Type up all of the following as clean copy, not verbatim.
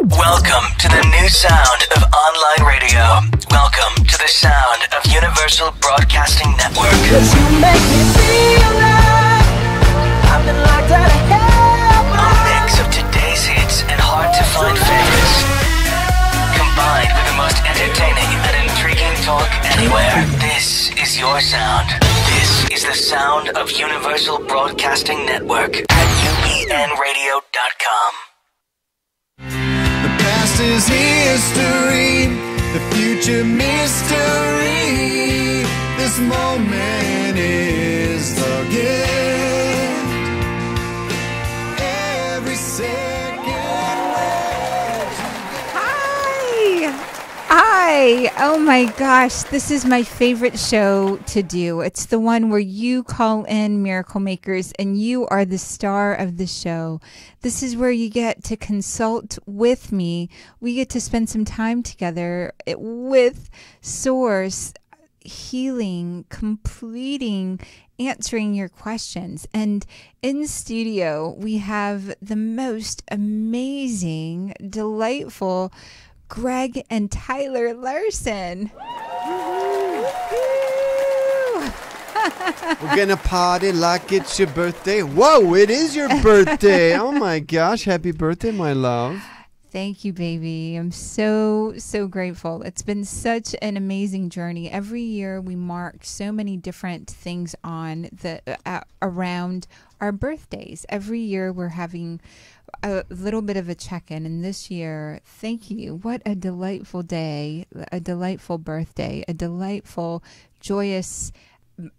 Welcome to the new sound of online radio. Welcome to the sound of Universal Broadcasting Network. 'Cause you make me feel like I've been locked out of heaven. A mix of today's hits and hard-to-find favorites, combined with the most entertaining and intriguing talk anywhere. This is your sound. This is the sound of Universal Broadcasting Network at upnradio.com. The past is history, the future mystery. This moment is the gift. Every second. Hi. Oh my gosh. This is my favorite show to do. It's the one where you call in miracle makers and you are the star of the show. This is where you get to consult with me. We get to spend some time together with Source, healing, completing, answering your questions. And in studio, we have the most amazing, delightful Greg and Tyler Larsen. We're gonna party like it's your birthday. Whoa, it is your birthday. Oh my gosh, happy birthday, my love. Thank you, baby. I'm so grateful. It's been such an amazing journey. Every year we mark so many different things on the around our birthdays. Every year we're having a little bit of a check-in, and this year, thank you. What a delightful day, a delightful birthday, a delightful, joyous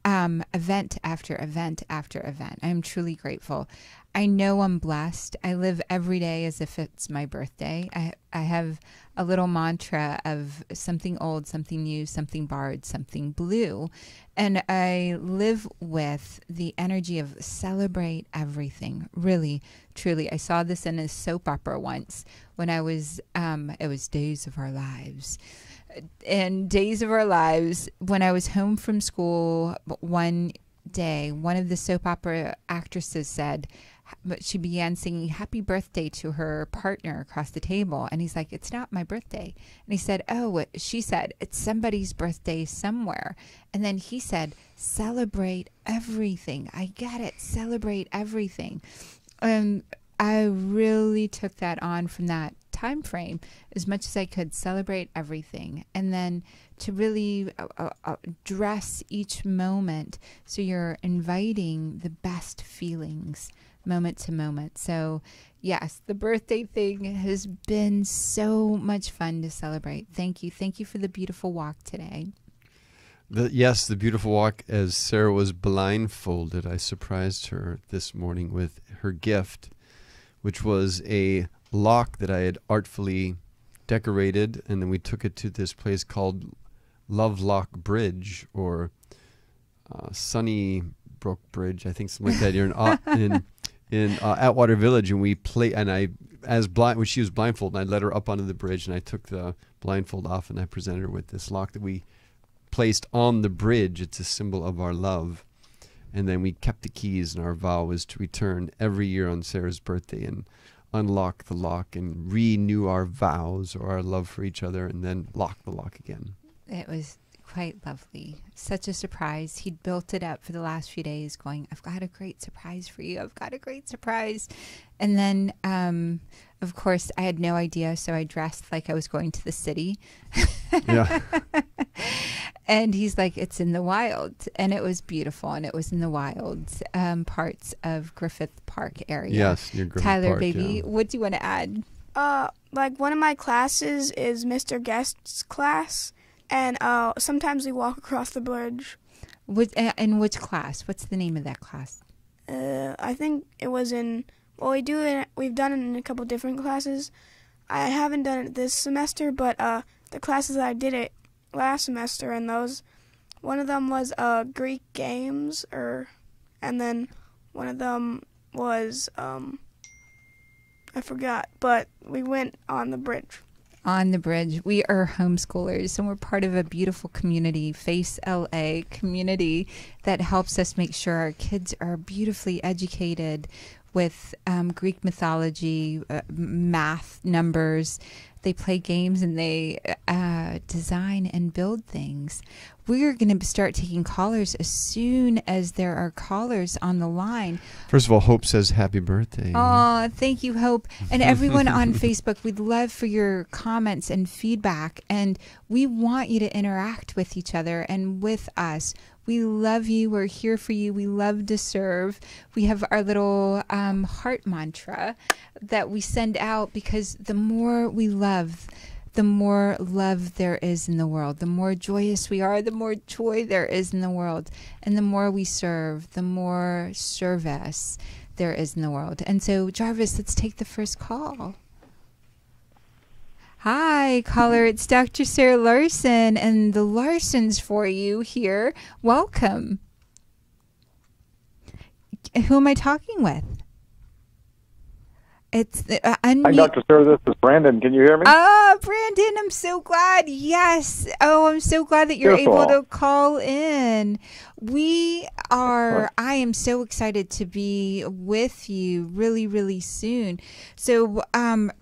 event after event after event. I'm truly grateful. I know I'm blessed. I live every day as if it's my birthday. I have a little mantra of something old, something new, something borrowed, something blue. And I live with the energy of celebrate everything. Really, truly. I saw this in a soap opera once when I was, it was Days of Our Lives. In Days of Our Lives, when I was home from school one day, one of the soap opera actresses said, but she began singing happy birthday to her partner across the table. And he's like, it's not my birthday. And he said, oh, she said, it's somebody's birthday somewhere. And then he said, celebrate everything. I get it. Celebrate everything. And I really took that on from that time frame as much as I could. Celebrate everything. And then to really dress each moment so you're inviting the best feelings moment to moment. So yes, the birthday thing has been so much fun to celebrate. Thank you. Thank you for the beautiful walk today. Yes, the beautiful walk. As Sarah was blindfolded, I surprised her this morning with her gift, which was a lock that I had artfully decorated, and then we took it to this place called Lovelock Bridge, or Sunnybrook Bridge, I think, something like that. You're in Atwater Village, and we play. And when she was blindfolded, I led her up onto the bridge, and I took the blindfold off, and I presented her with this lock that we placed on the bridge. It's a symbol of our love. And then we kept the keys, and our vow was to return every year on Sarah's birthday and unlock the lock and renew our vows or our love for each other, and then lock the lock again. It was quite lovely. Such a surprise. He'd built it up for the last few days going, I've got a great surprise for you. I've got a great surprise. And then, of course, I had no idea, so I dressed like I was going to the city. Yeah. And he's like, it's in the wild. And it was beautiful. And it was in the wild parts of Griffith Park area. Yes, near Griffith Tyler, Park, baby, yeah. what do you want to add? Like one of my classes is Mr. Guest's class. And sometimes we walk across the bridge. In which class? What's the name of that class? I think it was in, well, we've done it in a couple different classes. I haven't done it this semester, but the classes that I did it last semester, and one of them was Greek games, and then one of them was, I forgot, but we went on the bridge. On the bridge. We are homeschoolers, and we're part of a beautiful community, Face LA community, that helps us make sure our kids are beautifully educated with Greek mythology, math, numbers. They play games and they design and build things. We're going to start taking callers as soon as there are callers on the line. First of all, Hope says happy birthday. Oh, thank you, Hope. And everyone on Facebook, we'd love for your comments and feedback. And we want you to interact with each other and with us. We love you. We're here for you. We love to serve. We have our little heart mantra that we send out, because the more we love, the more love there is in the world. The more joyous we are, the more joy there is in the world. And the more we serve, the more service there is in the world. And so, Jarvis, let's take the first call. Hi, caller. It's Dr. Sarah Larsen and the Larsens for you here. Welcome. Who am I talking with? It's Hi, Dr. Sarah. This is Brandon. Can you hear me? Brandon, I'm so glad. Yes. Oh, I'm so glad that you're able to call in. I am so excited to be with you really, really soon. So,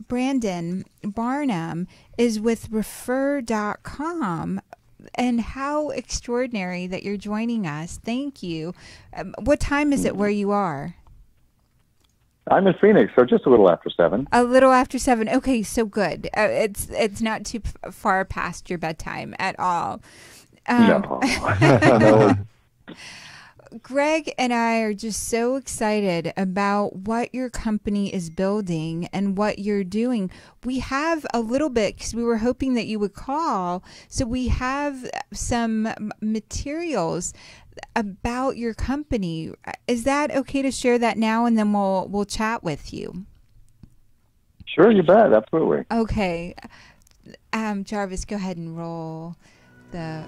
Brandon Barnum is with refer.com. And how extraordinary that you're joining us. Thank you. What time is it where you are? I'm in Phoenix, so just a little after 7. A little after 7. Okay, so good. It's not too far past your bedtime at all. No. No. Greg and I are just so excited about what your company is building and what you're doing. We have a little bit, because we were hoping that you would call. So we have some materials about your company. Is that okay to share that now, and then we'll chat with you? Sure, you bet. Absolutely. Okay. Jarvis, go ahead and roll the...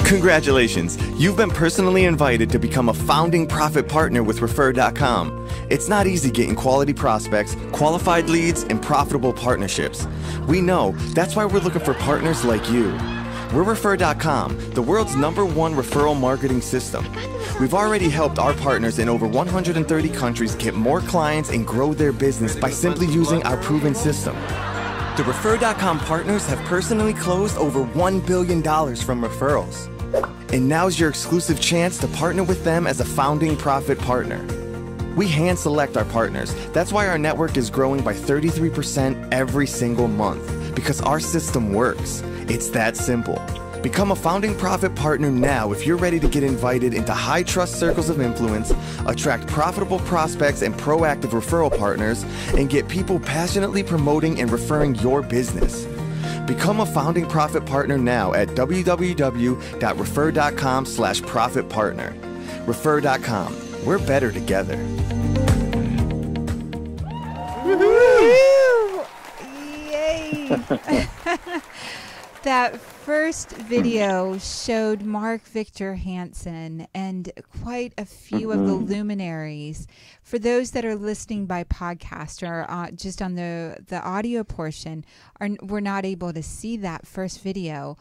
Congratulations, you've been personally invited to become a founding profit partner with Refer.com. It's not easy getting quality prospects, qualified leads, and profitable partnerships. We know, that's why we're looking for partners like you. We're Refer.com, the world's #1 referral marketing system. We've already helped our partners in over 130 countries get more clients and grow their business by simply using our proven system. The Refer.com partners have personally closed over $1 billion from referrals. And now's your exclusive chance to partner with them as a founding profit partner. We hand select our partners. That's why our network is growing by 33% every single month, because our system works. It's that simple. Become a founding profit partner now if you're ready to get invited into high trust circles of influence, attract profitable prospects and proactive referral partners, and get people passionately promoting and referring your business. Become a founding profit partner now at www.refer.com/profit partner. Refer.com. We're better together. Woo-hoo! Yay! That first video showed Mark Victor Hansen and quite a few of the luminaries. For those that are listening by podcast or just on the audio portion, we're not able to see that first video.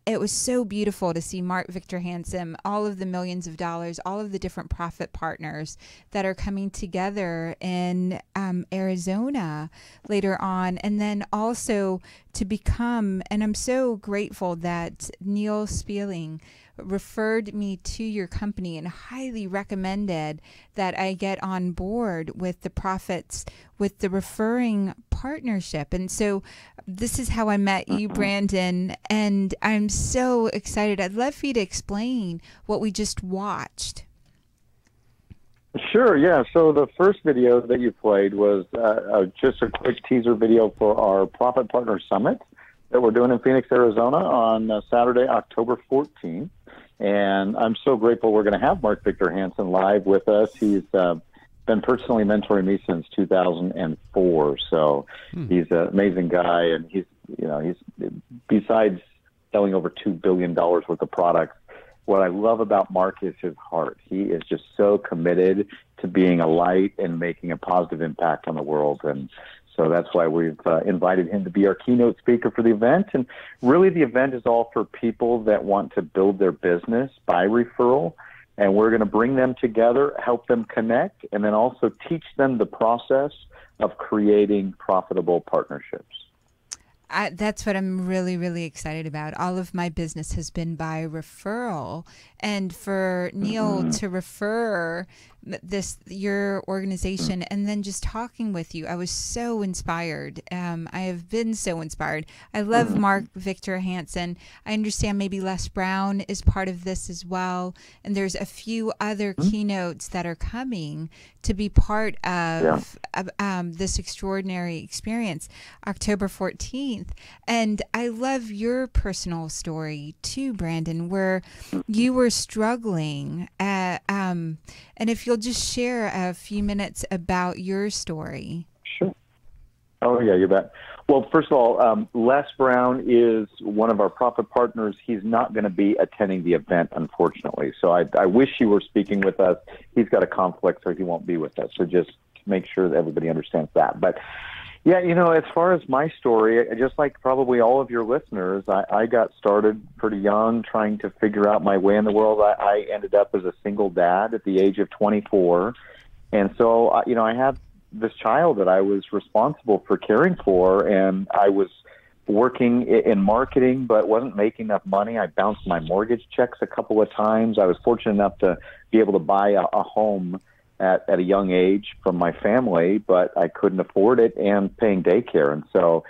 It was so beautiful to see Mark Victor Hansen, all of the millions of dollars, all of the different profit partners that are coming together in Arizona later on, and then also to become, and I'm so grateful that Neil Spieling referred me to your company and highly recommended that I get on board with the profits with the referring partnership. And so this is how I met you, Brandon, and I'm so excited. I'd love for you to explain what we just watched. Sure, yeah. So the first video that you played was just a quick teaser video for our Profit Partner Summit that we're doing in Phoenix, Arizona on Saturday, October 14th. And I'm so grateful we're going to have Mark Victor Hansen live with us. He's been personally mentoring me since 2004. So he's an amazing guy. And he's besides selling over $2 billion worth of products, what I love about Mark is his heart. He is just so committed to being a light and making a positive impact on the world. And so that's why we've invited him to be our keynote speaker for the event. And really the event is all for people that want to build their business by referral. And we're going to bring them together, help them connect, and then also teach them the process of creating profitable partnerships. That's what I'm really, really excited about. All of my business has been by referral. And for Neil to refer your organization and then just talking with you, I was so inspired. I have been so inspired. I love Mark Victor Hansen. I understand maybe Les Brown is part of this as well. And there's a few other keynotes that are coming to be part of this extraordinary experience, October 14th. And I love your personal story too, Brandon, where you were struggling and if you'll just share a few minutes about your story. Sure. Oh, yeah, you bet. Well, first of all, Les Brown is one of our profit partners. He's not going to be attending the event, unfortunately. So I wish he were speaking with us. He's got a conflict, so he won't be with us. So just make sure that everybody understands that. But yeah, as far as my story, just like probably all of your listeners, I got started pretty young trying to figure out my way in the world. I ended up as a single dad at the age of 24. And so, I had this child that I was responsible for caring for, and I was working in marketing but wasn't making enough money. I bounced my mortgage checks a couple of times. I was fortunate enough to be able to buy a home at a young age from my family, but I couldn't afford it and paying daycare. And so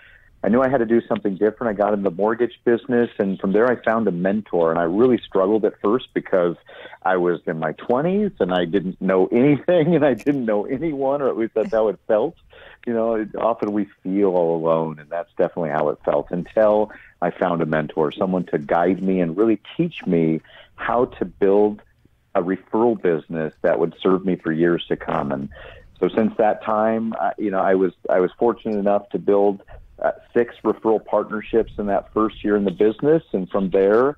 I knew I had to do something different. I got in the mortgage business, and from there I found a mentor. And I really struggled at first because I was in my 20s and I didn't know anything and I didn't know anyone, or at least that's how it felt. Often we feel all alone, and that's definitely how it felt until I found a mentor, someone to guide me and really teach me how to build a referral business that would serve me for years to come. And so since that time, I was fortunate enough to build 6 referral partnerships in that first year in the business. And from there,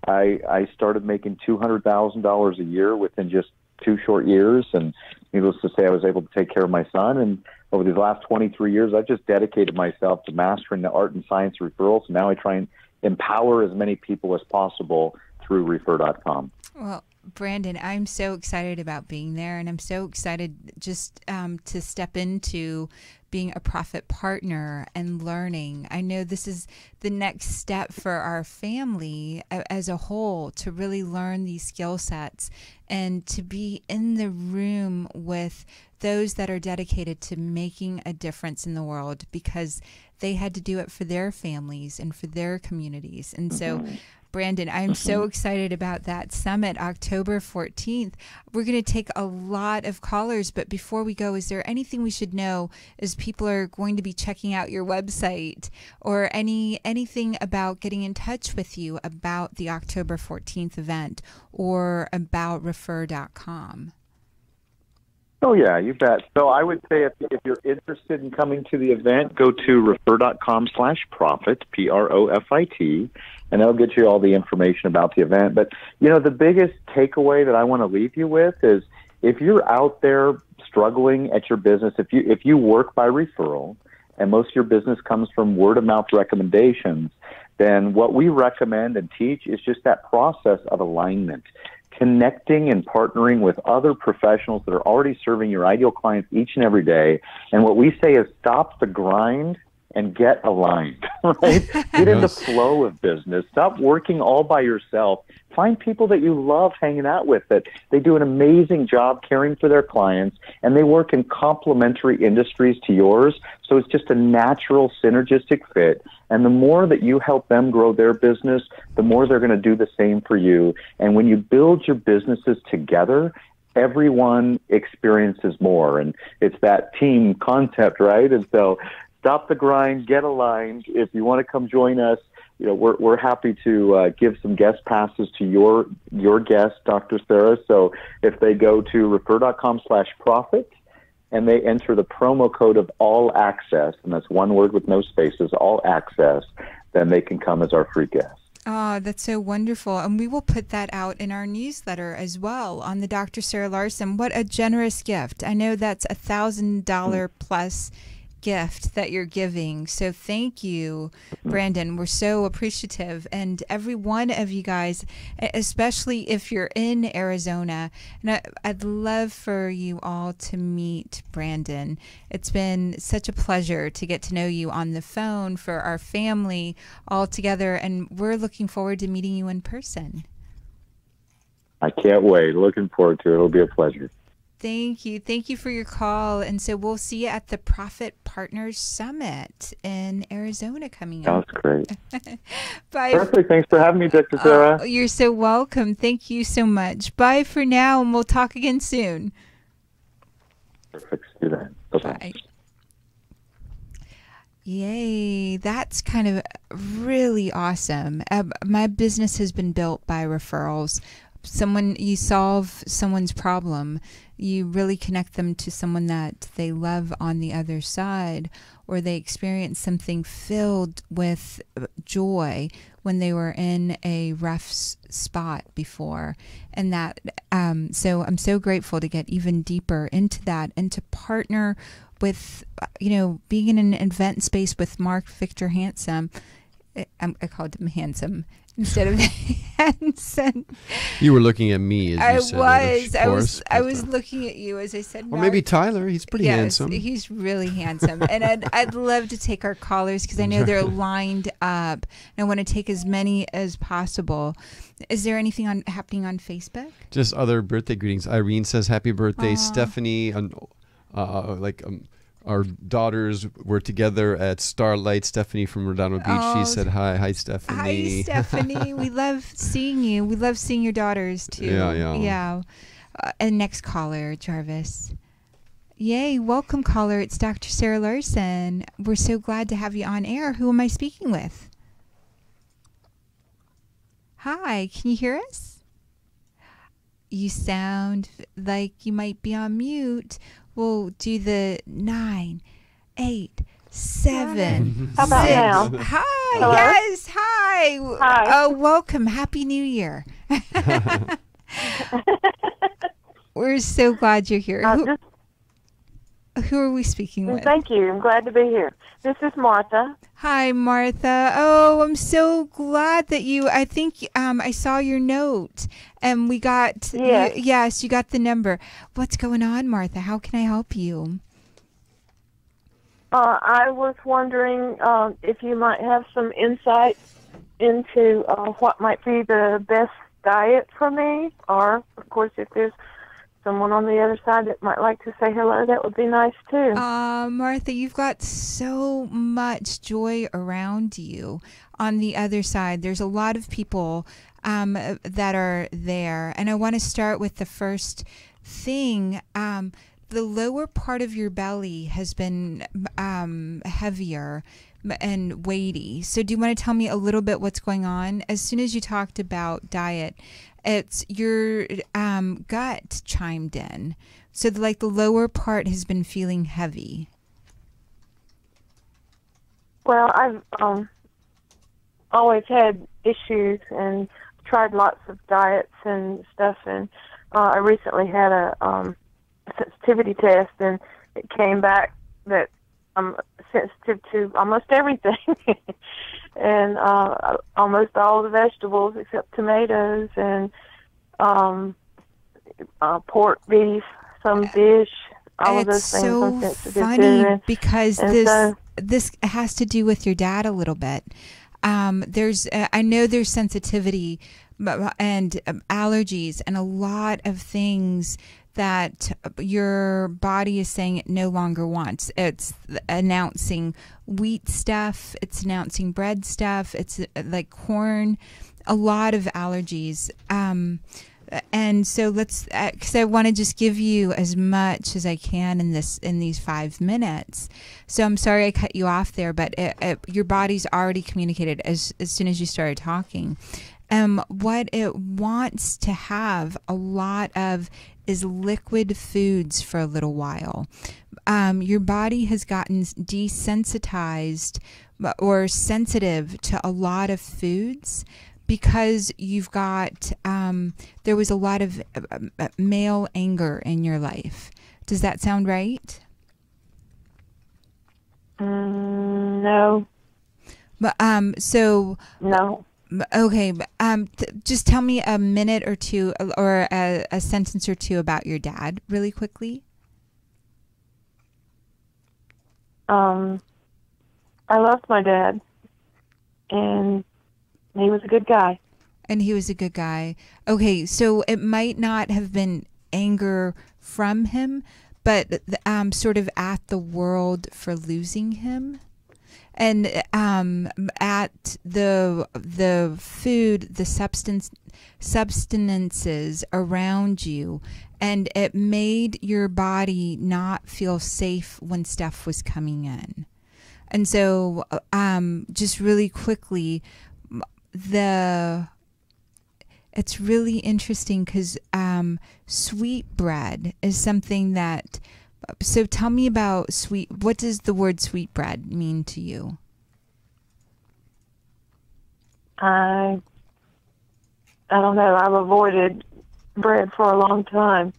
I started making $200,000 a year within just 2 short years. And needless to say, I was able to take care of my son. And over these last 23 years, I've just dedicated myself to mastering the art and science of referrals. So now I try and empower as many people as possible through refer.com. Well, Brandon, I'm so excited about being there, and I'm so excited just to step into being a profit partner and learning. I know this is the next step for our family as a whole, to really learn these skill sets and to be in the room with those that are dedicated to making a difference in the world, because they had to do it for their families and for their communities. And so Brandon, I'm so excited about that summit, October 14th. We're going to take a lot of callers, but before we go, is there anything we should know as people are going to be checking out your website, or anything about getting in touch with you about the October 14th event or about refer.com? Oh, yeah, you bet. So I would say if you're interested in coming to the event, go to refer.com/profit, PROFIT, and that'll get you all the information about the event. But, the biggest takeaway that I want to leave you with is if you're out there struggling at your business, if you work by referral and most of your business comes from word-of-mouth recommendations, then what we recommend and teach is just that process of alignment. Connecting and partnering with other professionals that are already serving your ideal clients each and every day. And what we say is stop the grind and get aligned, right? Get in the flow of business. Stop working all by yourself. Find people that you love hanging out with, that they do an amazing job caring for their clients, and they work in complementary industries to yours. So it's just a natural synergistic fit. And the more that you help them grow their business, the more they're going to do the same for you. And when you build your businesses together, everyone experiences more. And it's that team concept, right? And so stop the grind, get aligned. If you want to come join us, we're happy to give some guest passes to your guest, Dr. Sarah. So if they go to refer.com/profit and they enter the promo code of all access, and that's one word with no spaces, all access, then they can come as our free guest. Oh, that's so wonderful. And we will put that out in our newsletter as well on the Dr. Sarah Larsen. What a generous gift. I know that's $1,000 plus gift that you're giving. So thank you, Brandon. We're so appreciative. And every one of you guys, especially if you're in Arizona, and I'd love for you all to meet Brandon. It's been such a pleasure to get to know you on the phone for our family all together. And we're looking forward to meeting you in person. I can't wait. Looking forward to it. It'll be a pleasure. Thank you. Thank you for your call. And so we'll see you at the Profit Partners Summit in Arizona coming up. That's great. Bye. Perfect. Thanks for having me, Dr. Sarah. You're so welcome. Thank you so much. Bye for now, and we'll talk again soon. Perfect. See you then. Bye-bye. Bye. Yay. That's kind of really awesome. My business has been built by referrals. You solve someone's problem, you really connect them to someone that they love on the other side, or they experience something filled with joy when they were in a rough spot before. And that, so I'm so grateful to get even deeper into that and to partner with, being in an event space with Mark Victor Handsome. I called him Handsome instead of Hanson. You were looking at me as you said. I was looking at you as I said. Or maybe Tyler. He's pretty handsome. He's really handsome. And I'd love to take our callers because I know they're lined up. And I want to take as many as possible. Is there anything happening on Facebook? Just other birthday greetings. Irene says happy birthday. Aww. Stephanie, our daughters were together at Starlight. Stephanie from Redondo Beach. She said hi. Hi, Stephanie. Hi, Stephanie. We love seeing you. We love seeing your daughters, too. Yeah. And next caller, Jarvis. Yay. Welcome, caller. It's Dr. Sarah Larsen. We're so glad to have you on air. Who am I speaking with? Hi. Can you hear us? You sound like you might be on mute. We'll do the 9, 8, 7. How about 6. now? Hi. Hello? Yes. Hi. Hi. Oh, welcome. Happy New Year. We're so glad you're here. Who are we speaking with? Thank you. I'm glad to be here. This is Martha. Hi, Martha. Oh, I'm so glad that I think I saw your note and we got, yes, you got the number. What's going on, Martha? How can I help you? I was wondering if you might have some insight into what might be the best diet for me, or, of course, if there's someone on the other side that might like to say hello, that would be nice too. Martha, you've got so much joy around you on the other side. There's a lot of people that are there. And I want to start with the first thing. The lower part of your belly has been heavier and weighty. So do you want to tell me a little bit what's going on? As soon as you talked about diet, it's your gut chimed in. So the lower part has been feeling heavy. Well, I've always had issues and tried lots of diets and stuff. And I recently had a sensitivity test, and it came back that I'm sensitive to almost everything. And almost all the vegetables except tomatoes and pork, beef, some fish, all of those things I'm sensitive to. It's so funny because this has to do with your dad a little bit. I know there's sensitivity and allergies and a lot of things that your body is saying it no longer wants. It's announcing wheat stuff. It's announcing bread stuff. It's like corn, a lot of allergies. and so let's, because I want to just give you as much as I can in these 5 minutes. So I'm sorry I cut you off there, but your body's already communicated as soon as you started talking. What it wants to have a lot of is liquid foods for a little while. Your body has gotten desensitized or sensitive to a lot of foods because you've got, there was a lot of male anger in your life. Does that sound right? No. But, so... No. Okay, just tell me a minute or two or a sentence or two about your dad really quickly. I loved my dad, and he was a good guy. And he was a good guy. Okay, so it might not have been anger from him, but sort of at the world for losing him. And at the food, the substances around you, and it made your body not feel safe when stuff was coming in. And so, just really quickly, it's really interesting because sweetbread is something that. So tell me about what does the word sweetbread mean to you? I don't know. I've avoided bread for a long time.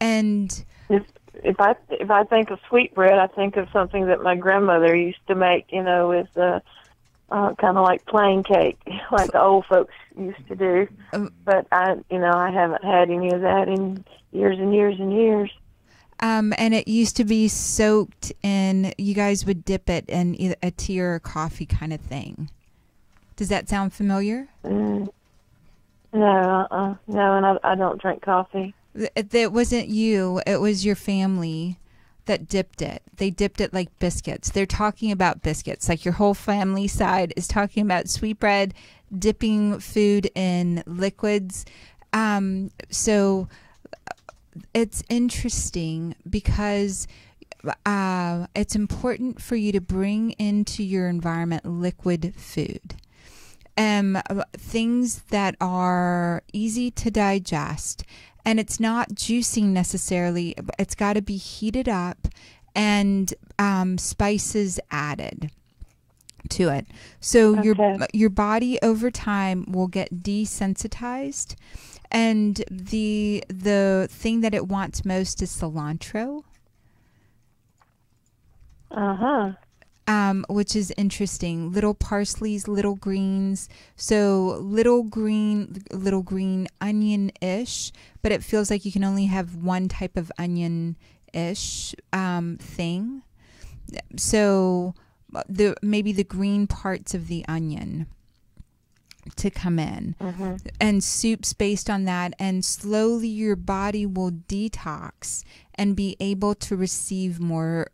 And if I think of sweetbread, I think of something that my grandmother used to make. With kind of like plain cake, like the old folks used to do. But I haven't had any of that in years and years and years. And it used to be soaked in, you guys would dip it in either a tea or a coffee kind of thing. Does that sound familiar? No, and I don't drink coffee. It wasn't you, it was your family that dipped it. They dipped it like biscuits. They're talking about biscuits. Like your whole family side is talking about sweetbread, dipping food in liquids. So it's interesting because it's important for you to bring into your environment liquid food. Things that are easy to digest. And it's not juicing necessarily. It's got to be heated up and spices added to it. So your body over time will get desensitized. And the thing that it wants most is cilantro. Which is interesting. Little parsleys, little greens. So little green onion-ish, but it feels like you can only have one type of onion-ish thing. So maybe the green parts of the onion to come in, and soups based on that, and slowly your body will detox and be able to receive more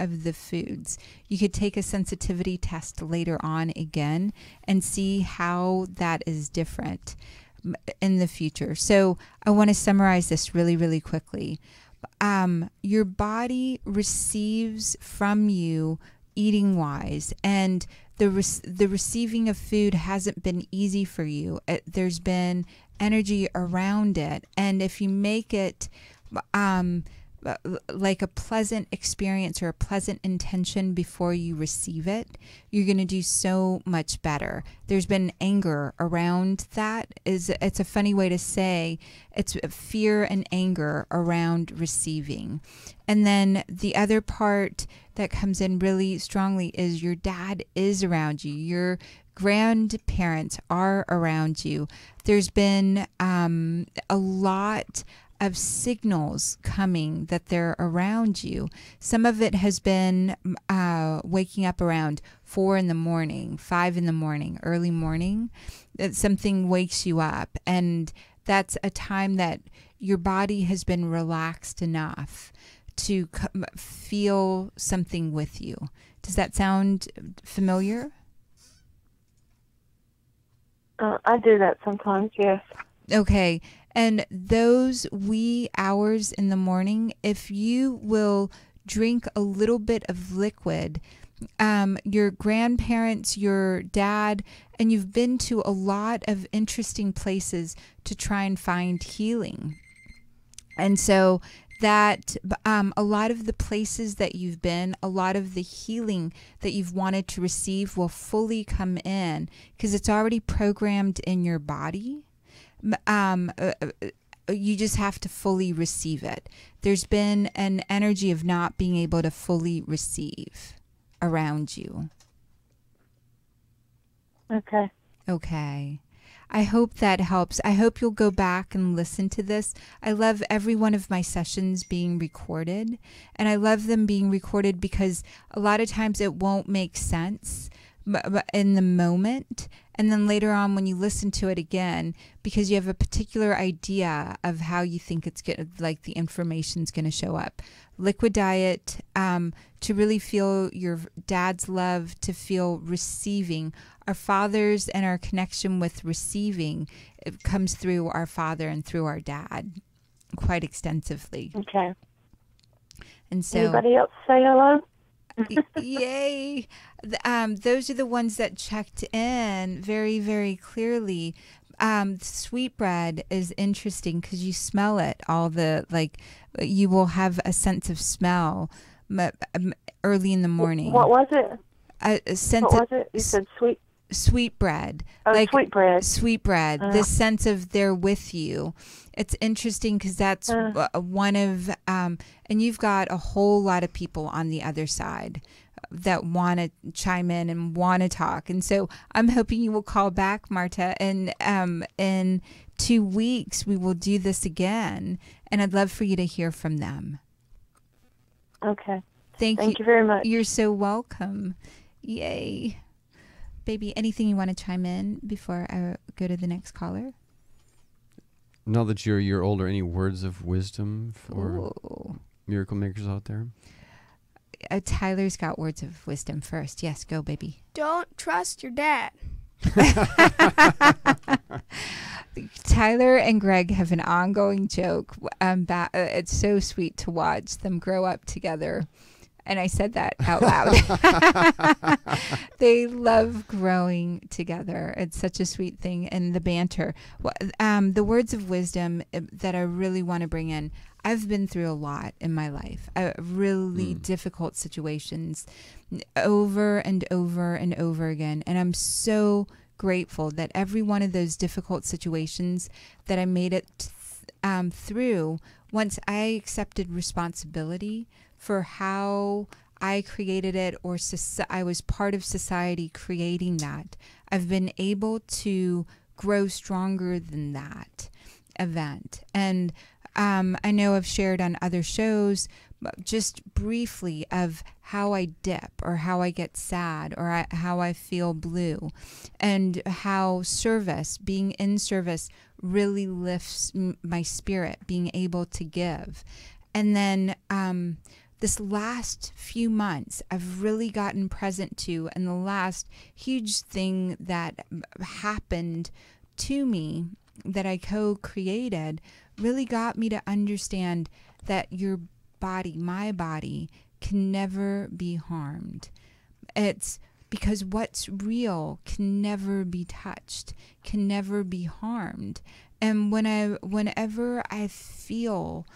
of the foods. You could take a sensitivity test later on again and see how that is different in the future. So I want to summarize this really, really quickly. Your body receives from you eating wise, and the receiving of food hasn't been easy for you. There's been energy around it, and if you make it like a pleasant experience or a pleasant intention before you receive it, you're going to do so much better. There's been anger around that. It's a funny way to say it's fear and anger around receiving. And then the other part that comes in really strongly is your dad is around you. Your grandparents are around you. There's been a lot of signals coming that they're around you. Some of it has been waking up around 4 a.m, 5 a.m, early morning. That something wakes you up, and that's a time that your body has been relaxed enough to feel something with you. Does that sound familiar? I do that sometimes, yes. Okay. And those wee hours in the morning, if you will drink a little bit of liquid, your grandparents, your dad, and you've been to a lot of interesting places to try and find healing. And so that a lot of the places that you've been, a lot of the healing that you've wanted to receive will fully come in because it's already programmed in your body. You just have to fully receive it. There's been an energy of not being able to fully receive around you. Okay. Okay. I hope that helps. I hope you'll go back and listen to this. I love every one of my sessions being recorded, and I love them being recorded because a lot of times it won't make sense in the moment, and then later on when you listen to it again, because you have a particular idea of how you think it's going, like the information's going to show up. Liquid diet, to really feel your dad's love, to feel receiving. Our fathers and our connection with receiving, it comes through our father and through our dad quite extensively. Okay. And so, anybody else say hello? Yay. Those are the ones that checked in very, very clearly. Sweetbread is interesting because you smell it. You will have a sense of smell early in the morning. What was it? A sense what was it? You said sweet? Sweetbread. Oh, sweetbread. Sweetbread. This sense of they're with you. It's interesting because that's one of, and you've got a whole lot of people on the other side that want to chime in and want to talk. And so I'm hoping you will call back, Marta, and in 2 weeks we will do this again. And I'd love for you to hear from them. Okay. Thank you very much. You're so welcome. Yay. Baby, anything you want to chime in before I go to the next caller? Now that you're a year older, any words of wisdom for miracle makers out there? Tyler's got words of wisdom first. Yes, go, baby. Don't trust your dad. Tyler and Greg have an ongoing joke. It's so sweet to watch them grow up together. And I said that out loud. They love growing together. It's such a sweet thing. And the banter. The words of wisdom that I really want to bring in. I've been through a lot in my life. Really difficult situations over and over and over again. And I'm so grateful that every one of those difficult situations that I made it through, once I accepted responsibility for how I created it, or I was part of society creating that, I've been able to grow stronger than that event. And I know I've shared on other shows just briefly of how I dip or how I get sad or how I feel blue, and how service, being in service, really lifts my spirit, being able to give. And then this last few months, I've really gotten present to, and the last huge thing that happened to me that I co-created really got me to understand that your body, my body, can never be harmed. It's because what's real can never be touched, can never be harmed. And whenever I feel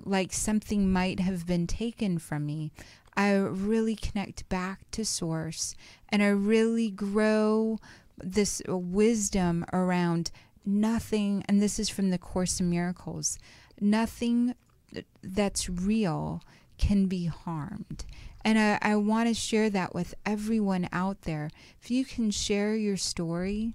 like something might have been taken from me, I really connect back to source, and I really grow this wisdom around nothing, and this is from the Course in Miracles, nothing that's real can be harmed. And I want to share that with everyone out there. If you can share your story,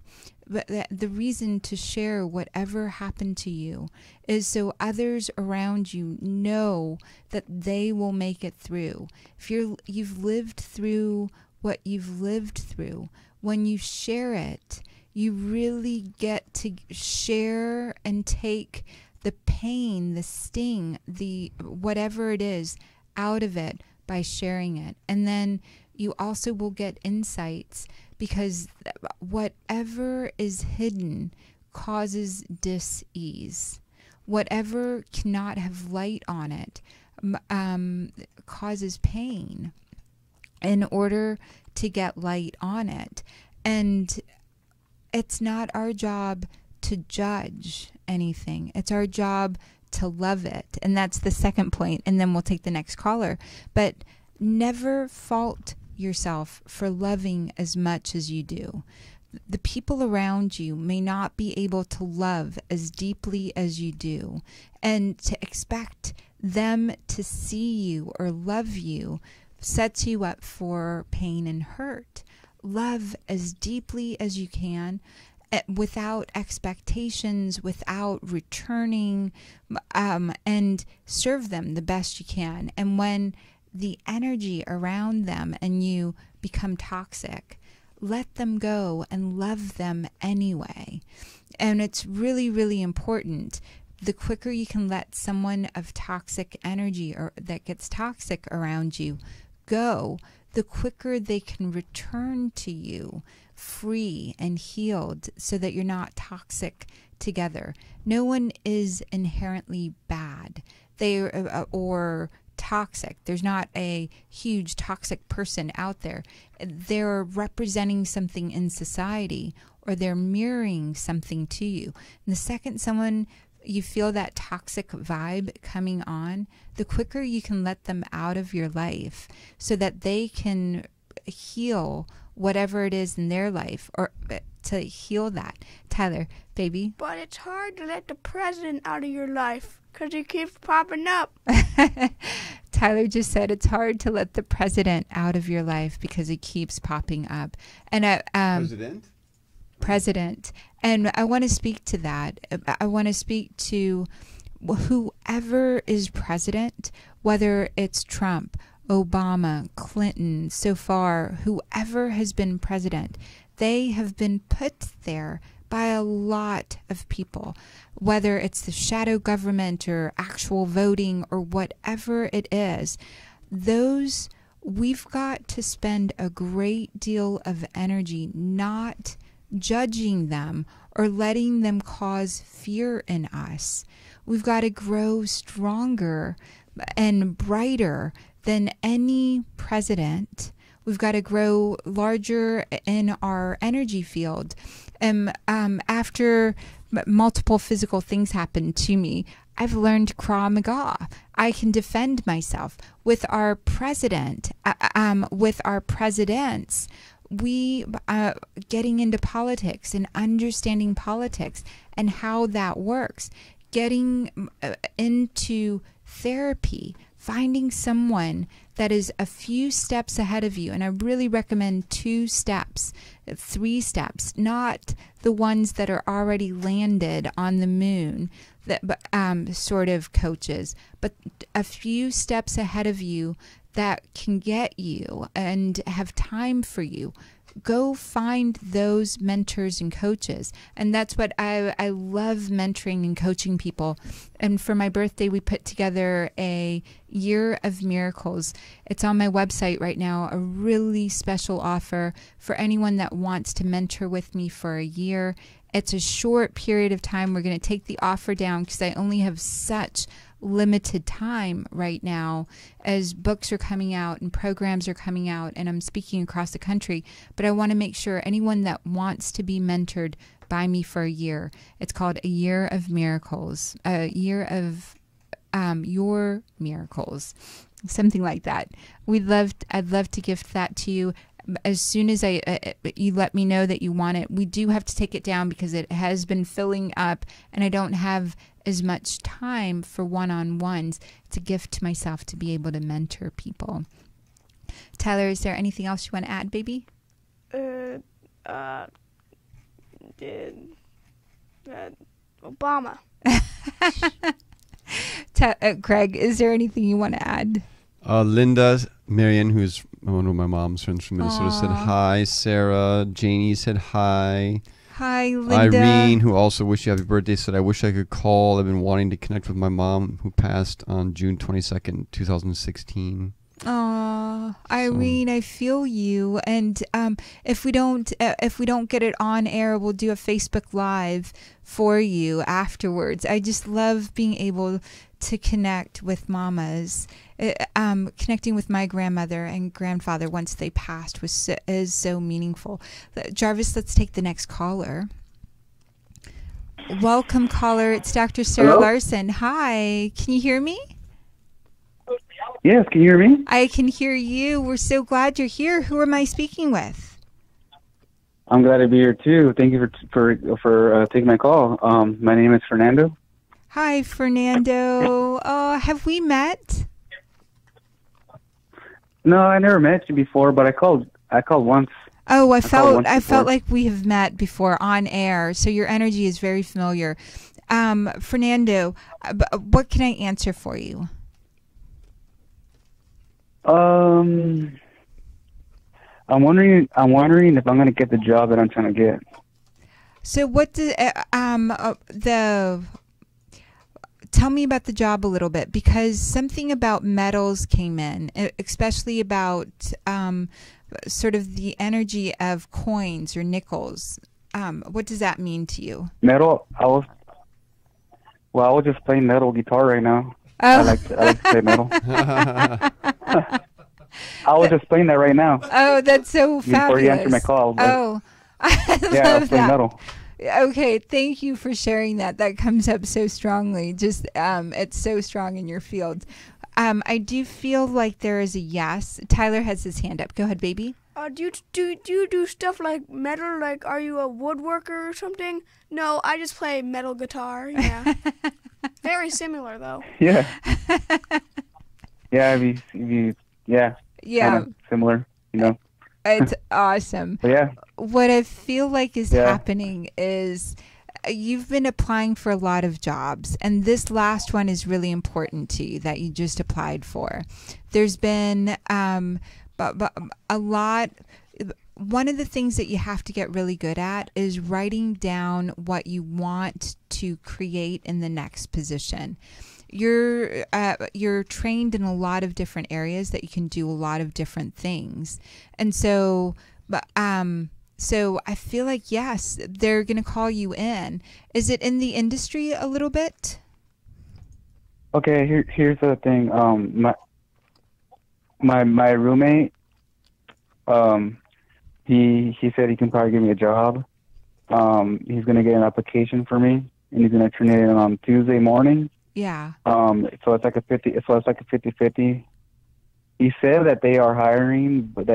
but the reason to share whatever happened to you is so others around you know that they will make it through. If you've lived through what you've lived through, when you share it, you really get to share and take the pain, the sting, the whatever it is out of it by sharing it. And then you also will get insights, because whatever is hidden causes dis-ease. Whatever cannot have light on it causes pain in order to get light on it. And it's not our job to judge anything. It's our job to love it. And that's the second point. And then we'll take the next caller. But never fault yourself for loving as much as you do. The people around you may not be able to love as deeply as you do. And to expect them to see you or love you sets you up for pain and hurt. Love as deeply as you can, without expectations, without returning, and serve them the best you can. And when the energy around them and you become toxic, let them go and love them anyway. And it's really, really important. The quicker you can let someone of toxic energy or that gets toxic around you go, the quicker they can return to you free and healed, so that you're not toxic together. No one is inherently bad. Or toxic. There's not a huge toxic person out there. They're representing something in society, or they're mirroring something to you. And the second you feel that toxic vibe coming on, the quicker you can let them out of your life, so that they can heal whatever it is in their life, or to heal that. Tyler, baby. But it's hard to let the president out of your life because he keeps popping up. Tyler just said it's hard to let the president out of your life because he keeps popping up. And president. And I want to speak to that. I want to speak to whoever is president, whether it's Trump, Obama, Clinton, so far, whoever has been president, they have been put there by a lot of people, whether it's the shadow government or actual voting or whatever it is. We've got to spend a great deal of energy not judging them or letting them cause fear in us. We've got to grow stronger and brighter than any president. We've got to grow larger in our energy field. After multiple physical things happened to me, I've learned Krav Maga. I can defend myself. With our president, with our presidents, we getting into politics and understanding politics and how that works, getting into therapy, finding someone that is a few steps ahead of you. And I really recommend 2 steps, 3 steps, not the ones that are already landed on the moon, that sort of coaches, but a few steps ahead of you that can get you and have time for you. Go find those mentors and coaches. And that's what I love, mentoring and coaching people. And for my birthday, we put together a Year of Miracles. It's on my website right now, a really special offer for anyone that wants to mentor with me for a year. It's a short period of time. We're going to take the offer down because I only have such limited time right now as books are coming out and programs are coming out and I'm speaking across the country. But I want to make sure anyone that wants to be mentored by me for a year, it's called A Year of Miracles, a year of your miracles, something like that. I'd love to gift that to you. As soon as you let me know that you want it. We do have to take it down because it has been filling up and I don't have as much time for one-on-ones. It's a gift to myself to be able to mentor people. Tyler, is there anything else you want to add, baby? Obama. Craig, is there anything you want to add? Linda Marion, who's one of my mom's friends from Minnesota, said hi. Sarah, Janie said hi. Hi, Linda. Irene, who also wished you happy birthday, said, I wish I could call. I've been wanting to connect with my mom, who passed on June 22nd, 2016. Oh, Irene, I feel you. And if we don't get it on air, we'll do a Facebook Live for you afterwards. I just love being able to connect with mamas. Connecting with my grandmother and grandfather once they passed is so meaningful. Jarvis, let's take the next caller. Welcome, caller. It's Dr. Sarah Hello? Larsen. Hi, can you hear me? Yes, can you hear me? I can hear you. We're so glad you're here. Who am I speaking with? I'm glad to be here too. Thank you for taking my call. My name is Fernando. Hi, Fernando. Have we met? No, I never met you before, but I called once. Oh, I called once felt before. like we have met before on air. So your energy is very familiar. Fernando, what can I answer for you? I'm wondering if I'm going to get the job that I'm trying to get. So what tell me about the job a little bit, because something about metals came in, especially about sort of the energy of coins or nickels. What does that mean to you? Metal. I was just playing metal guitar right now. Oh. I like to play metal. I was just playing that right now. Oh, that's so fabulous. Before you answered my call. I Yeah, I love was playing that. metal. Okay, thank you for sharing that. That comes up so strongly. Just it's so strong in your field. I do feel like there is a yes. Tyler has his hand up. Go ahead, baby. Do you do stuff like metal? Like, are you a woodworker or something? No, I just play metal guitar. Yeah, very similar though. Yeah. Yeah, yeah. Yeah, Kind of similar, you know. it's awesome. But yeah. What I feel like is Yeah. happening is you've been applying for a lot of jobs, and this last one is really important to you that you just applied for. There's been but a lot. One of the things that you have to get really good at is writing down what you want to create in the next position. You're trained in a lot of different areas that you can do a lot of different things, and so so I feel like yes, they're going to call you in. Is it in the industry a little bit? Okay, here's the thing. My roommate, he said he can probably give me a job. He's gonna get an application for me, and he's gonna turn it in on Tuesday morning. Yeah. So it's like a 50-50. He said that they are hiring, but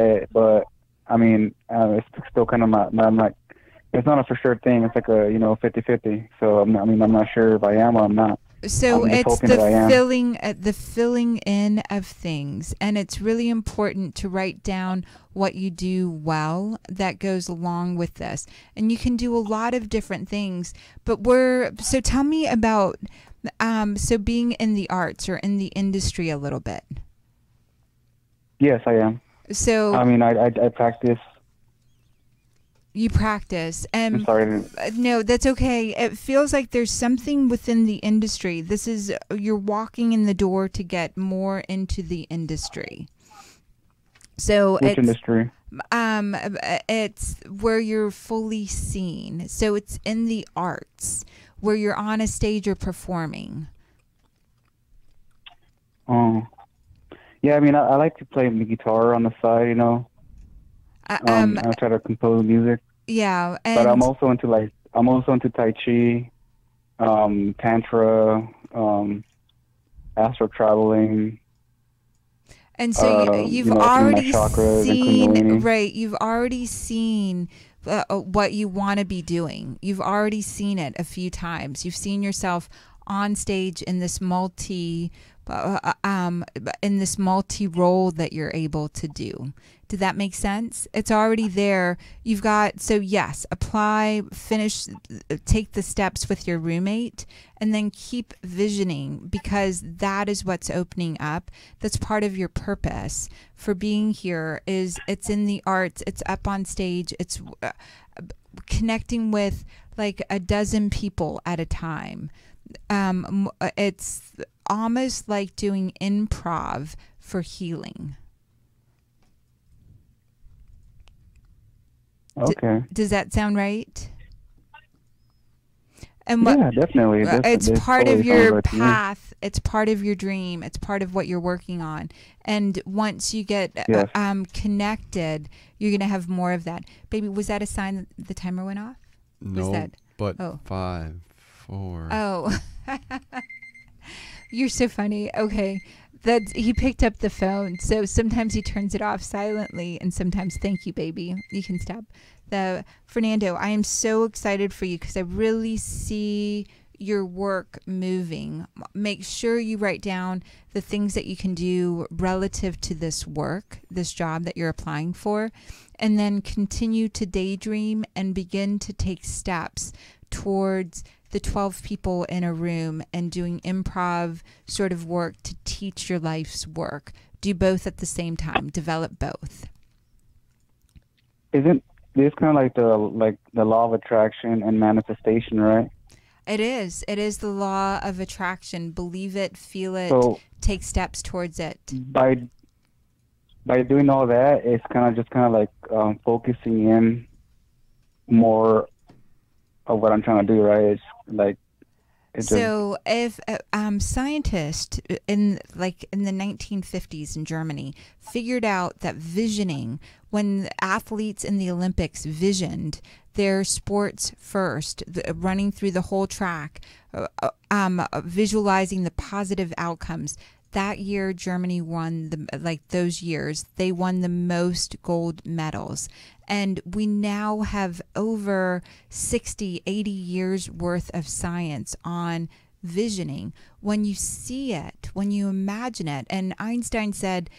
I mean, it's still kind of I'm like, it's not a for sure thing. It's like a 50-50. So I'm not sure if I am or I'm not. So I'm just it's hoping that I am. the filling in of things, and it's really important to write down what you do well that goes along with this. And you can do a lot of different things, but so tell me about so being in the arts or in the industry a little bit. Yes, I am. So I mean, I practice. you practice, and I'm sorry. no, that's okay. It feels like there's something within the industry. You're walking in the door to get more into the industry. So Which industry? It's where you're fully seen. So it's in the arts where you're on a stage or performing. Oh, yeah. I mean, I like to play the guitar on the side. I try to compose music. Yeah, But I'm also into Tai Chi, Tantra, astral traveling. and so you've my already chakras and seen, Kundalini. right? You've already seen what you want to be doing. You've already seen it a few times. You've seen yourself on stage in this multi role that you're able to do. Did that make sense? It's already there. You've got, so yes, apply, finish, take the steps with your roommate, and then keep visioning, because that is what's opening up. That's part of your purpose for being here. It's in the arts, it's up on stage, it's connecting with like a dozen people at a time. It's almost like doing improv for healing. Okay. Does that sound right? And Yeah, definitely. It's This part totally of sounds your right to me. path. It's part of your dream. It's part of what you're working on. And once you get Yes. connected, you're going to have more of that. Baby, was that a sign that the timer went off? No, that? but Oh. 5, 4. Oh, you're so funny. Okay. He picked up the phone. So sometimes he turns it off silently and sometimes, thank you, baby. You can stop. Fernando, I am so excited for you because I really see your work moving. Make sure you write down the things that you can do relative to this work, this job that you're applying for, and then continue to daydream and begin to take steps towards the 12 people in a room and doing improv sort of work to teach your life's work. Do both at the same time. Develop both. Isn't this kind of like the law of attraction and manifestation, right? It is. It is the law of attraction. Believe it, feel it, So take steps towards it. by doing all that, it's kind of like focusing in more of what I'm trying to do, right? It's like so if scientists in the 1950s in Germany figured out that visioning, when the athletes in the Olympics visioned their sports first, running through the whole track, visualizing the positive outcomes, that year Germany won those years they won the most gold medals. And we now have over 60, 80 years worth of science on visioning. When you see it, when you imagine it, and Einstein said,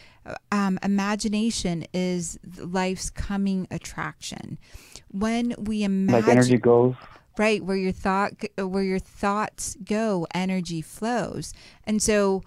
imagination is life's coming attraction. When we imagine, like energy goes. Right, where your thoughts go, energy flows. And so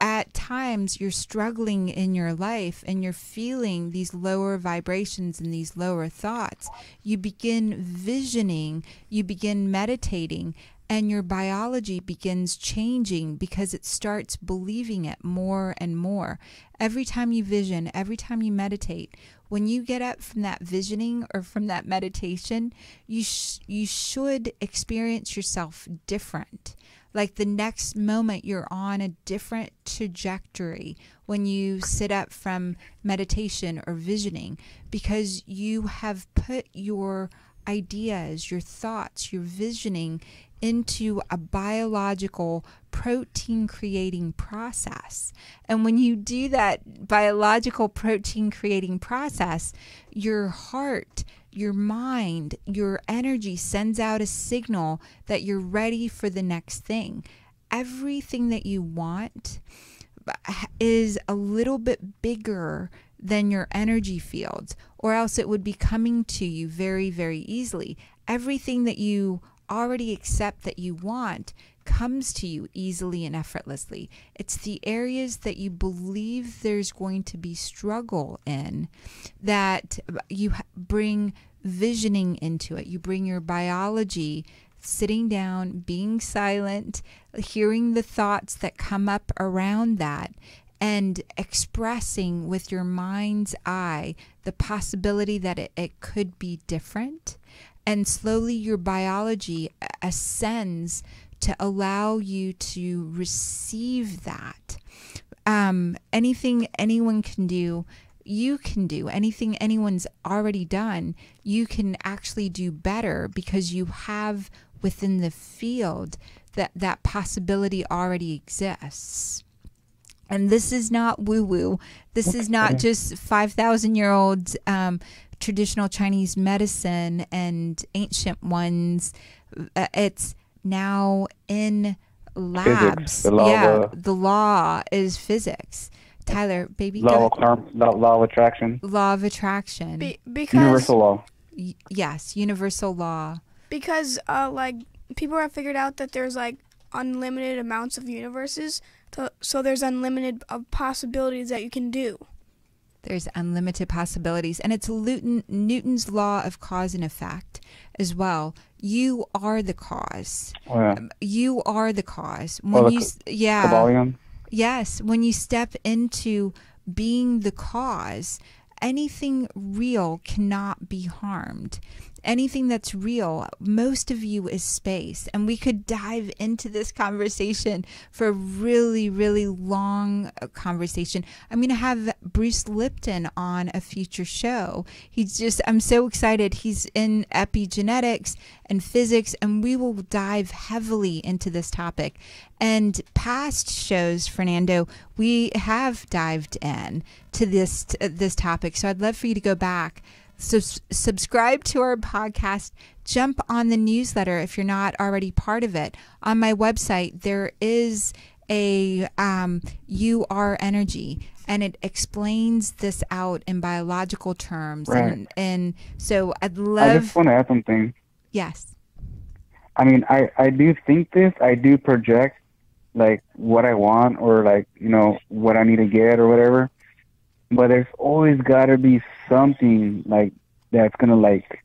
at times you're struggling in your life and you're feeling these lower vibrations and these lower thoughts. You begin visioning, you begin meditating, and your biology begins changing because it starts believing it more and more. Every time you vision, every time you meditate, when you get up from that visioning or from that meditation, you should experience yourself different. Like the next moment you're on a different trajectory when you sit up from meditation or visioning, because you have put your ideas, your thoughts, your visioning into a biological protein creating process. And when you do that biological protein creating process, your heart, your mind, your energy sends out a signal that you're ready for the next thing. Everything that you want is a little bit bigger than your energy fields, or else it would be coming to you very, very easily. Everything that you already accept that you want comes to you easily and effortlessly. It's the areas that you believe there's going to be struggle in that you bring visioning into it. You bring your biology, sitting down, being silent, hearing the thoughts that come up around that, and expressing with your mind's eye the possibility that it could be different. And slowly your biology ascends to allow you to receive that. Anything anyone can do, you can do. Anything anyone's already done, you can actually do better, because you have within the field that possibility already exists. And this is not woo-woo. This is not just 5,000-year-old traditional Chinese medicine and ancient ones. It's now in labs. Physics, the law is physics. Tyler, baby, law of attraction. Law of attraction. Because universal law. Yes, universal law. Because people have figured out that there's unlimited amounts of universes, so there's unlimited possibilities that you can do. There's unlimited possibilities. And it's Newton's law of cause and effect as well. You are the cause. Oh, yeah. You are the cause. Kabbalion? Yes, when you step into being the cause, anything real cannot be harmed. Anything that's real, most of you is space. And we could dive into this conversation for a really, really long conversation. I'm going to have Bruce Lipton on a future show. I'm so excited. He's in epigenetics and physics, and we will dive heavily into this topic. And past shows, Fernando, we have dived in to this topic. So I'd love for you to go back. So subscribe to our podcast, jump on the newsletter if you're not already part of it. On my website, there is a You Are Energy, and it explains this out in biological terms. Right. And so I'd love... I just want to add something. Yes. I mean, I do think this. I do project, like, what I want or, like, you know, what I need to get or whatever. But there's always got to be something, like, that's going to, like,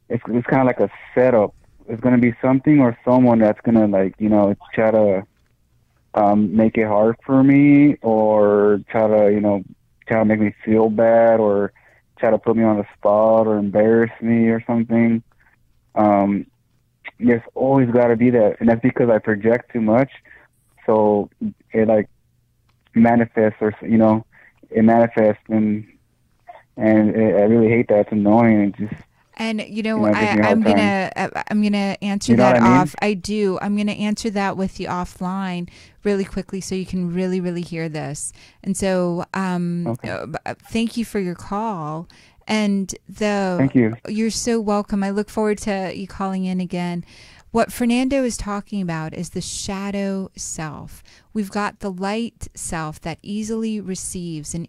it's kind of like a setup. It's going to be something or someone that's going to, like, you know, try to make it hard for me, or try to make me feel bad, or try to put me on the spot or embarrass me or something. There's always got to be that. And that's because I project too much. So it, like, manifests, or, you know, it manifests, and I really hate that. It's annoying. It just, and it gives me a hard I'm time. gonna answer You know that what I mean? off. I do. I'm gonna answer that with you offline really quickly, so you can really, really hear this. And so, thank you for your call. And Thank you. You're so welcome. I look forward to you calling in again. What Fernando is talking about is the shadow self. We've got the light self that easily receives and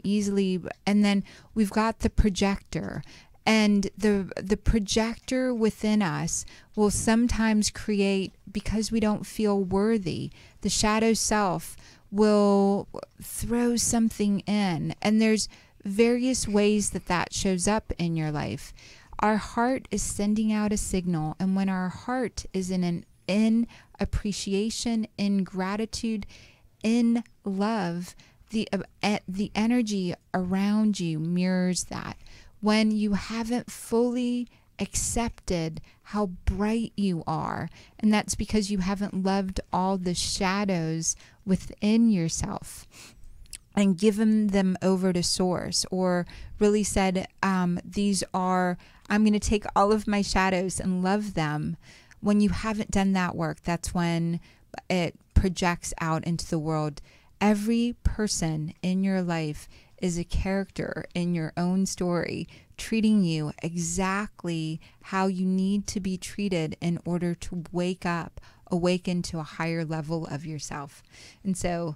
then we've got the projector. And the projector within us will sometimes create, because we don't feel worthy, the shadow self will throw something in. And there's various ways that shows up in your life. Our heart is sending out a signal, and when our heart is in appreciation, in gratitude, in love, the energy around you mirrors that. When you haven't fully accepted how bright you are, and that's because you haven't loved all the shadows within yourself and given them over to source, or really said, I'm going to take all of my shadows and love them. When you haven't done that work, that's when it projects out into the world. Every person in your life is a character in your own story, treating you exactly how you need to be treated in order to awaken to a higher level of yourself. And so,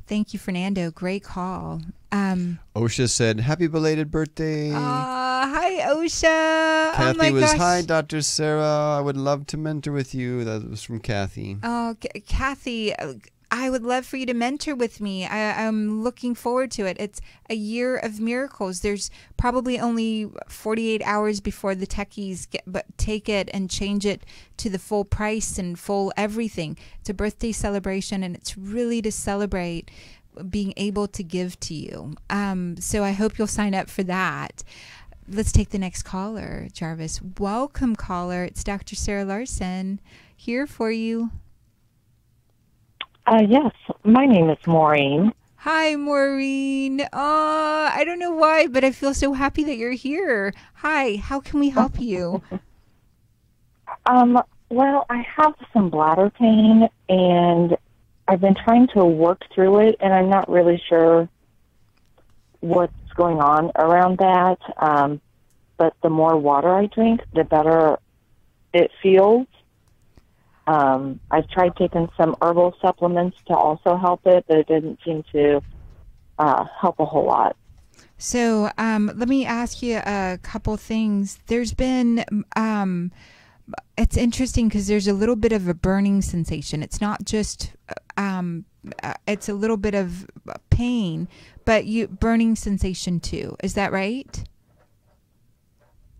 thank you, Fernando. Great call. OSHA said, happy belated birthday. Hi, OSHA. Kathy oh my was, gosh. hi, Dr. Sarah. I would love to mentor with you. That was from Kathy. Oh, Kathy, I would love for you to mentor with me. I'm looking forward to it. It's a year of miracles. There's probably only 48 hours before the techies take it and change it to the full price and full everything. It's a birthday celebration, and it's really to celebrate being able to give to you. So I hope you'll sign up for that. Let's take the next caller, Jarvis. Welcome, caller. It's Dr. Sarah Larsen here for you. Yes, my name is Maureen. Hi, Maureen. I don't know why, but I feel so happy that you're here. Hi, how can we help you? Well, I have some bladder pain, and I've been trying to work through it, and I'm not really sure what's going on around that. But the more water I drink, the better it feels. I've tried taking some herbal supplements to also help it, but it didn't seem to help a whole lot. So let me ask you a couple things. There's been, it's interesting because there's a little bit of a burning sensation. It's not just, it's a little bit of pain, but burning sensation too. Is that right?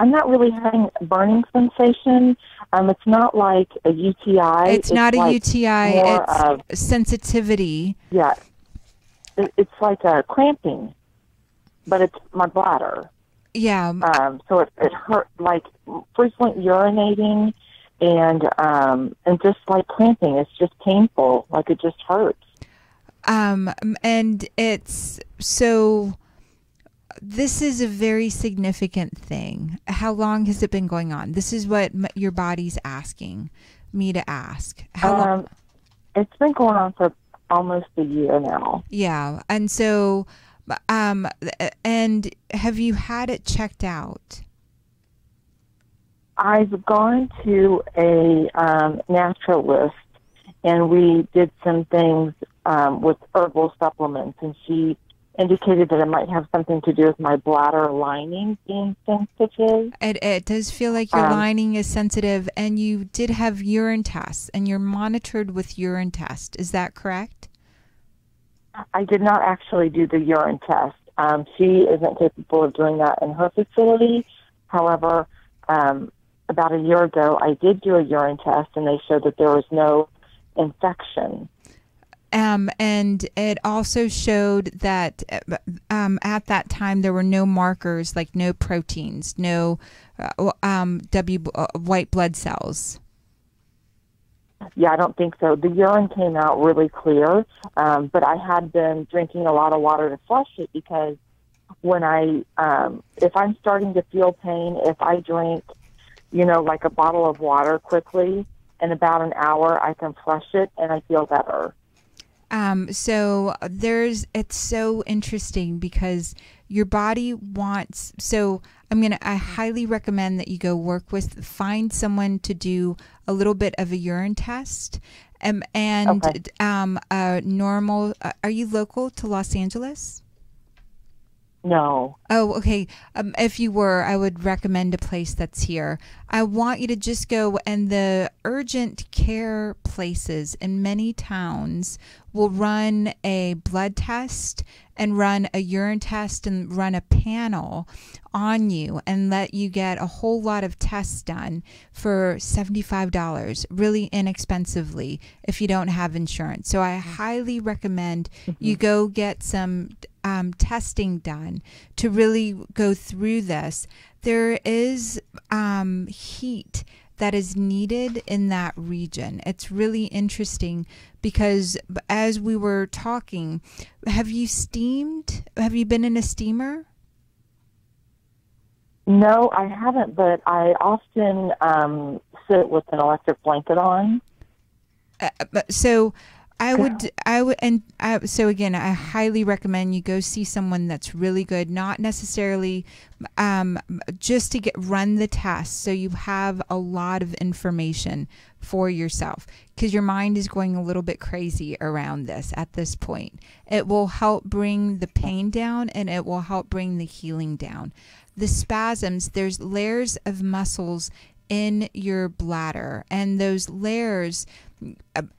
I'm not really having a burning sensation. It's not like a UTI. It's not a like UTI. more It's of, sensitivity. yeah, it's like a clamping, but it's my bladder. Yeah. So it hurt, like frequent urinating and just like clamping. It's just painful. Like it just hurts. And it's so. This is a very significant thing. How long has it been going on? This is what your body's asking me to ask. How long? It's been going on for almost a year now. Yeah. And so, and have you had it checked out? I've gone to a naturalist, and we did some things with herbal supplements, and she indicated that it might have something to do with my bladder lining being sensitive. It does feel like your lining is sensitive, and you did have urine tests, and you're monitored with urine test. Is that correct? I did not actually do the urine test. She isn't capable of doing that in her facility. However, about a year ago, I did do a urine test, and they showed that there was no infection. And it also showed that at that time there were no markers, like no proteins, no white blood cells. Yeah, I don't think so. The urine came out really clear, but I had been drinking a lot of water to flush it because when if I'm starting to feel pain, if I drink, like a bottle of water quickly, in about an hour I can flush it and I feel better. So it's so interesting because your body wants, so I highly recommend that you go find someone to do a little bit of a urine test. Okay. Normal, are you local to Los Angeles? No. Oh, okay. If you were, I would recommend a place that's here. I want you to just go, and the urgent care places in many towns will run a blood test and run a urine test and run a panel on you and let you get a whole lot of tests done for $75, really inexpensively if you don't have insurance. So I highly recommend you go get some testing done to really go through this. There is heat that is needed in that region. It's really interesting because as we were talking, have you steamed? Have you been in a steamer? No, I haven't, but I often sit with an electric blanket on. So again, I highly recommend you go see someone that's really good, not necessarily just to run the test so you have a lot of information for yourself, because your mind is going a little bit crazy around this at this point. It will help bring the pain down and it will help bring the healing down. The spasms, there's layers of muscles in your bladder, and those layers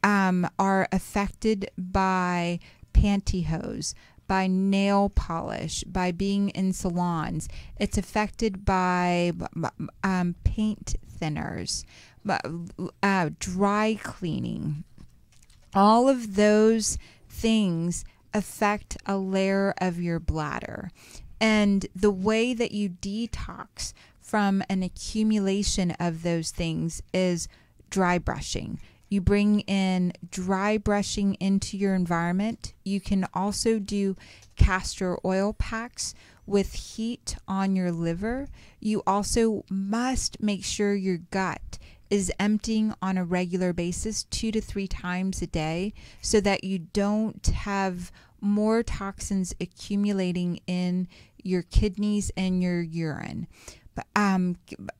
are affected by pantyhose, by nail polish, by being in salons. It's affected by paint thinners, dry cleaning. All of those things affect a layer of your bladder. And the way that you detox from an accumulation of those things is dry brushing. You bring in dry brushing into your environment. You can also do castor oil packs with heat on your liver. You also must make sure your gut is emptying on a regular basis 2 to 3 times a day so that you don't have more toxins accumulating in your kidneys and your urine.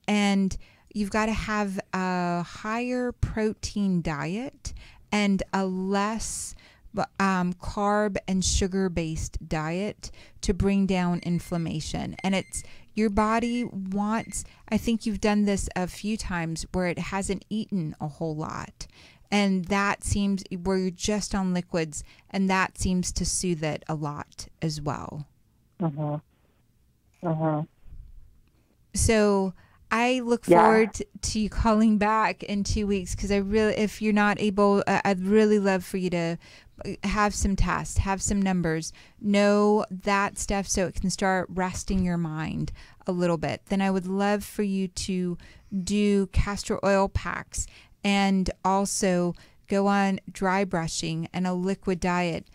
And you've got to have a higher protein diet and a less carb and sugar-based diet to bring down inflammation. And it's your body wants, I think you've done this a few times where it hasn't eaten a whole lot. And that seems where you're just on liquids, and that seems to soothe it a lot as well. So I look forward to you calling back in 2 weeks, because I really, if you're not able, I'd really love for you to have some tasks, have some numbers, know that stuff so it can start resting your mind a little bit. Then I would love for you to do castor oil packs and also go on dry brushing and a liquid diet.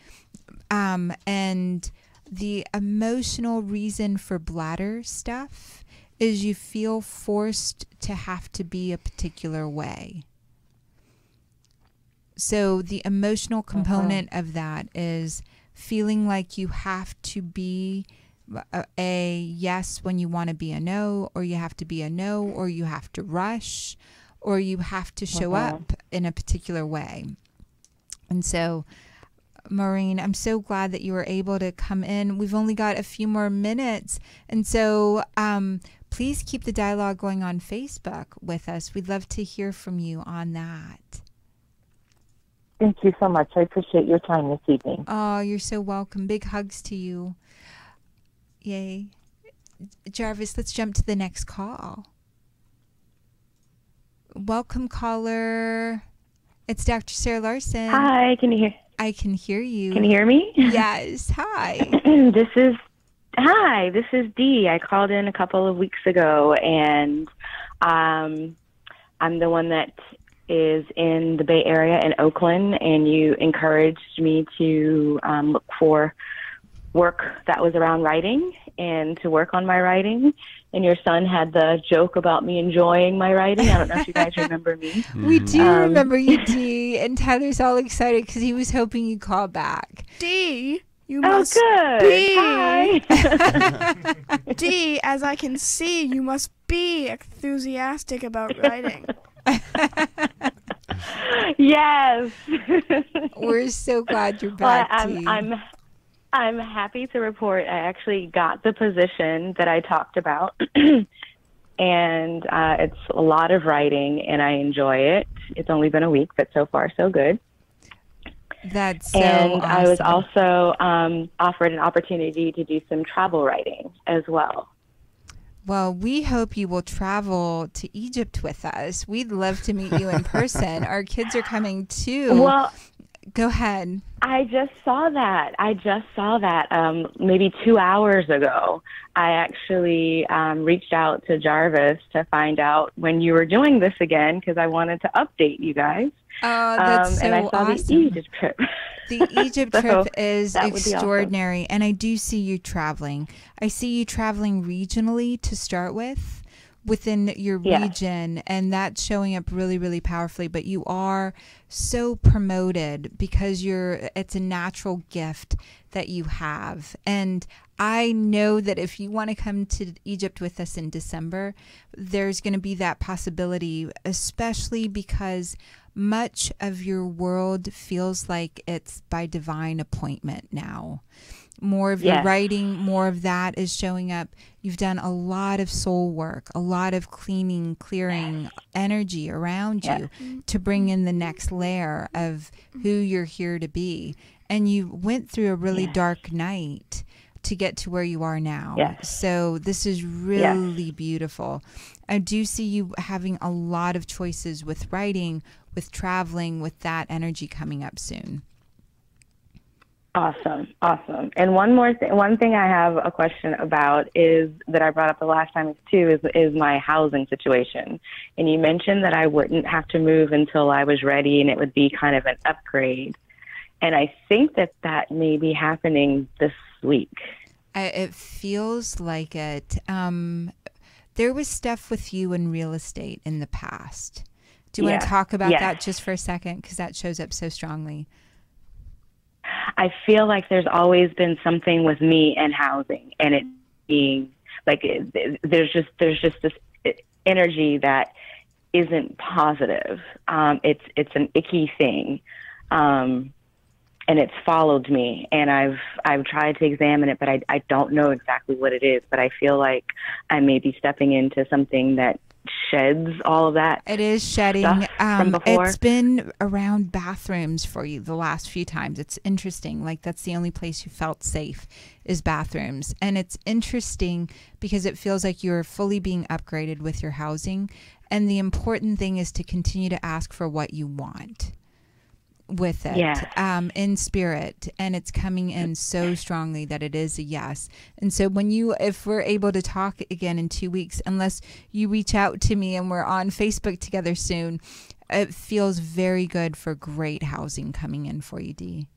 And the emotional reason for bladder stuff is you feel forced to have to be a particular way. So the emotional component of that is feeling like you have to be a yes when you want to be a no, or you have to be a no, or you have to rush, or you have to show up in a particular way. And so, Maureen, I'm so glad that you were able to come in. We've only got a few more minutes. And so please keep the dialogue going on Facebook with us. We'd love to hear from you on that. Thank you so much. I appreciate your time this evening. Oh, you're so welcome. Big hugs to you. Yay. Jarvis, let's jump to the next call. Welcome, caller. It's Dr. Sarah Larsen. Hi, can you hear? I can hear you. Can you hear me? Yes. Hi. This is Dee. I called in a couple of weeks ago, and I'm the one that is in the Bay Area in Oakland, and you encouraged me to look for work that was around writing and to work on my writing. And your son had the joke about me enjoying my writing. I don't know if you guys remember me. We do remember you, Dee. And Tyler's all excited because he was hoping you'd call back. Dee, you Oh, must good. be. Hi. Dee, as I can see, you must be enthusiastic about writing. Yes. We're so glad you're back, Dee. I'm happy to report I actually got the position that I talked about, and it's a lot of writing, and I enjoy it. It's only been a week, but so far so good. That's so and awesome. I was also offered an opportunity to do some travel writing as well. Well, we hope you will travel to Egypt with us. We'd love to meet you in person. Our kids are coming too. Well, go ahead. I just saw that. Maybe 2 hours ago. I actually reached out to Jarvis to find out when you were doing this again, because I wanted to update you guys. Oh, that's so and I saw awesome. the Egypt trip. The Egypt So trip is that would be extraordinary, and I do see you traveling. I see you traveling regionally to start with, within your region, and that's showing up really, really powerfully. But you are so promoted because it's a natural gift that you have. And I know that if you want to come to Egypt with us in December, there's going to be that possibility, especially because much of your world feels like it's by divine appointment now. More of your writing, more of that is showing up. You've done a lot of soul work, a lot of cleaning, clearing energy around you to bring in the next layer of who you're here to be. And you went through a really dark night to get to where you are now. So this is really beautiful. I do see you having a lot of choices with writing, with traveling, with that energy coming up soon. Awesome. And one thing I have a question about is that I brought up the last time too is my housing situation. And you mentioned that I wouldn't have to move until I was ready, and it would be kind of an upgrade. And I think that may be happening this week. It feels like it. There was stuff with you in real estate in the past. Do you want to talk about that just for a second? Because that shows up so strongly. I feel like there's always been something with me and housing, and it being like there's just this energy that isn't positive. It's an icky thing, and it's followed me. And I've tried to examine it, but I don't know exactly what it is. But I feel like I may be stepping into something that sheds all of that. It is shedding. Stuff from before. It's been around bathrooms for you the last few times. It's interesting. Like, that's the only place you felt safe is bathrooms. And it's interesting because it feels like you're fully being upgraded with your housing. And the important thing is to continue to ask for what you want with it, in spirit, and it's coming in so strongly that it is a yes. And so if we're able to talk again in 2 weeks, unless you reach out to me and we're on Facebook together soon, it feels very good for great housing coming in for you, Dee.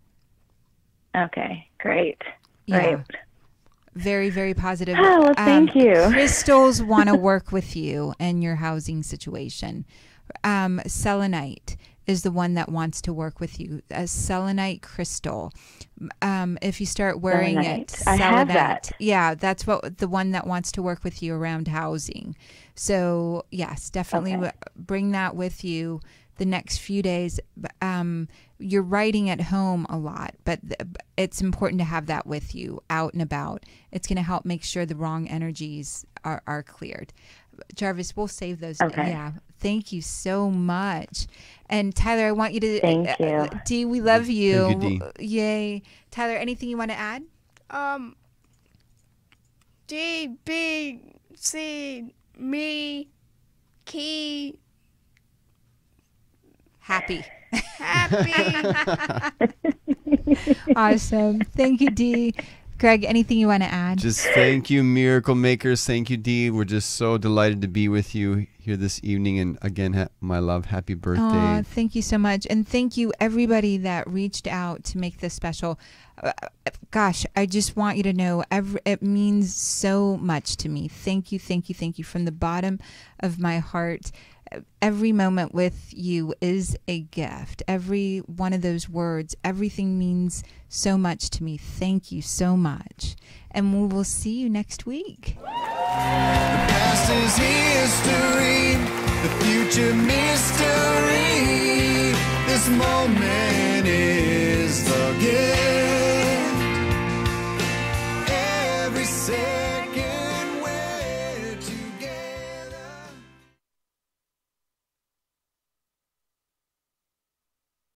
Okay, great. Yeah. Very, very positive. Oh, well, thank you. Crystals want to work with you in your housing situation. Selenite is the one that wants to work with you. A selenite crystal. If you start wearing it, selenite. I have that. Yeah, that's the one that wants to work with you around housing. So yes, definitely bring that with you the next few days. You're writing at home a lot, but it's important to have that with you out and about. It's going to help make sure the wrong energies are cleared. Jarvis, we'll save those. Okay. Yeah. Thank you so much. And Tyler, I want you to thank you. Dee, we love you. Thank you, Dee. Yay. Tyler, anything you want to add? D, B, C, me, key, happy. Awesome. Thank you, Dee. Greg, anything you want to add? Just thank you, Miracle Makers. Thank you, Dee. We're just so delighted to be with you here this evening. And again, my love, happy birthday. Oh, thank you so much. And thank you, everybody that reached out to make this special. Gosh, I just want you to know it means so much to me. Thank you, thank you, thank you from the bottom of my heart. Every moment with you is a gift. Every one of those words, everything means so much to me. Thank you so much. And we will see you next week. The past is history, the future mystery. This moment is